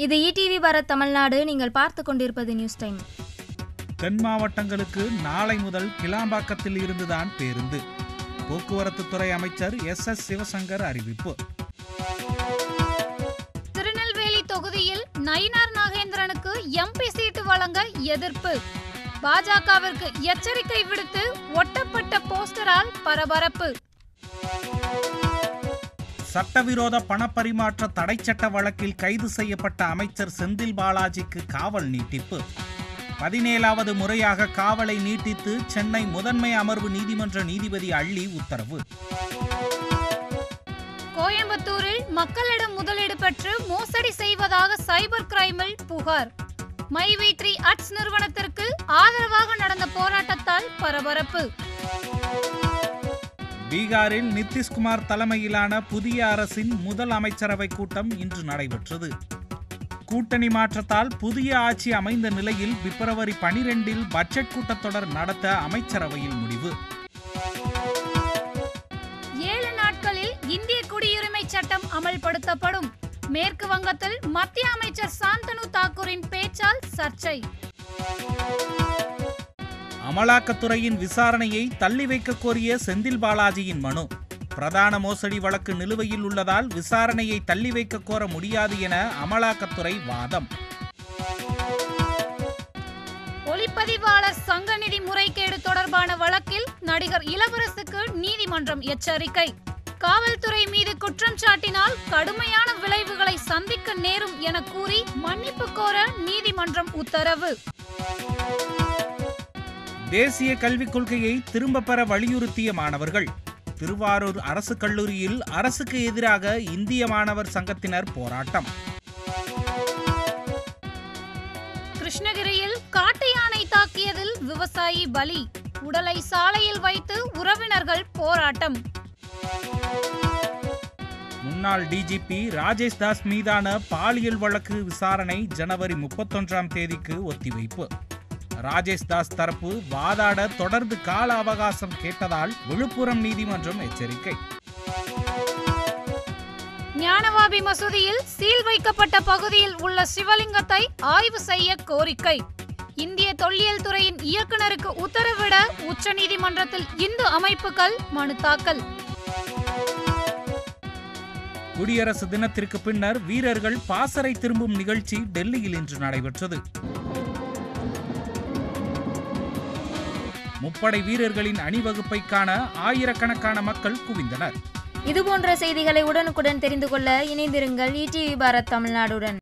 இது ETV பாரத் தமிழ்நாடு. நீங்கள் பார்த்து கொண்டிருப்பது நியூஸ் டைம். தென் மாவட்டங்களுக்கு நாளை முதல் கிளாம்பாக்கத்தில் இருந்துதான் பேருந்து. போக்குவரத்து துறை அமைச்சர் SS சிவசங்கர் அறிவிப்பு. திருநெல்வேலி தொகுதியில் நயினார் நாகேந்திரனுக்கு MP சீட்டு வழங்க எதிர்ப்பு. பாஜகவிற்கு எச்சரிக்கை விடுத்து ஒட்டப்பட்ட போஸ்டரால் பரபரப்பு. சட்டவிரோத பணப்பரிமாற்ற தடை சட்ட வழக்கில் கைது செய்யப்பட்ட அமைச்சர் செந்தில் பாலாஜிக்கு காவல் நீட்டிப்பு. 17வது முறையாக காவலை நீட்டித்து சென்னை முதன்மை அமர்வு நீதிமன்ற நீதிபதி அள்ளி உத்தரவு. கோயம்புத்தூரில் மக்களிடம் முதலீடு பெற்று மோசடி செய்வதாக சைபர் கிரைமில் புகார். மைவி3 அட்ஸ் நிறுவனத்திற்கு ஆதரவாக நடந்த போராட்டத்தால் பரபரப்பு. பீகாரில் நிதிஷ்குமார் தலைமையிலான புதிய அரசின் முதல் அமைச்சரவை கூட்டம் இன்று நடைபெற்றது. கூட்டணி மாற்றத்தால் புதிய ஆட்சி அமைந்த நிலையில் பிப்ரவரி 12இல் பட்ஜெட் கூட்டத்தொடர் நடத்த அமைச்சரவையில் முடிவு. 7 நாட்களில் இந்திய குடியுரிமை சட்டம் அமல்படுத்தப்படும். மேற்கு வங்கத்தில் மத்திய அமைச்சர் சாந்தனு தாக்கூரின் பேச்சால் சர்ச்சை. அமலாக்கத்துறையின் விசாரணையை தள்ளி வைக்க கோரிய செந்தில் பாலாஜியின் மனு. பிரதான மோசடி வழக்கு நிலுவையில் உள்ளதால் விசாரணையை தள்ளி வைக்க கோர முடியாது என அமலாக்கத்துறை வாதம். ஒளிப்பதிவாளர் சங்க நிதி முறைகேடு தொடர்பான வழக்கில் நடிகர் இளவரசுக்கு நீதிமன்றம் எச்சரிக்கை. காவல்துறை மீது குற்றம் சாட்டினால் கடுமையான விளைவுகளை சந்திக்க நேரும் என கூறி மன்னிப்பு கோர நீதிமன்றம் உத்தரவு. தேசிய கல்விக் கொள்கையை திரும்ப பெற வலியுறுத்திய மாணவர்கள். திருவாரூர் அரசு கல்லூரியில் அரசுக்கு எதிராக இந்திய மாணவர் சங்கத்தினர் போராட்டம். கிருஷ்ணகிரியில் காட்டு யானை தாக்கியதில் விவசாயி பலி. உடலை சாலையில் வைத்து உறவினர்கள் போராட்டம். முன்னாள் DGP ராஜேஷ் தாஸ் மீதான பாலியல் வழக்கு விசாரணை ஜனவரி 31ஆம் தேதிக்கு ஒத்திவைப்பு. ராஜேஷ் தாஸ் தரப்பு வாதாட தொடர்ந்து கால அவகாசம் கேட்டதால் விழுப்புரம் நீதிமன்றம் எச்சரிக்கை. ஞானவாபி மசூதியில் சீல் வைக்கப்பட்ட பகுதியில் உள்ள சிவலிங்கத்தை ஆய்வு செய்ய கோரிக்கை. இந்திய தொல்லியல் துறையின் இயக்குநருக்கு உத்தரவிட உச்சநீதிமன்றத்தில் இந்து அமைப்புகள் மனு தாக்கல். குடியரசு தினத்திற்கு பின்னர் வீரர்கள் பாசறை திரும்பும் நிகழ்ச்சி டெல்லியில் இன்று நடைபெற்றது. முப்படை வீரர்களின் அணிவகுப்பை காண ஆயிரக்கணக்கான மக்கள் குவிந்தனர். இதுபோன்ற செய்திகளை உடனுக்குடன் தெரிந்து கொள்ள இணைந்திருங்கள் ETV பாரத் தமிழ்நாடுடன்.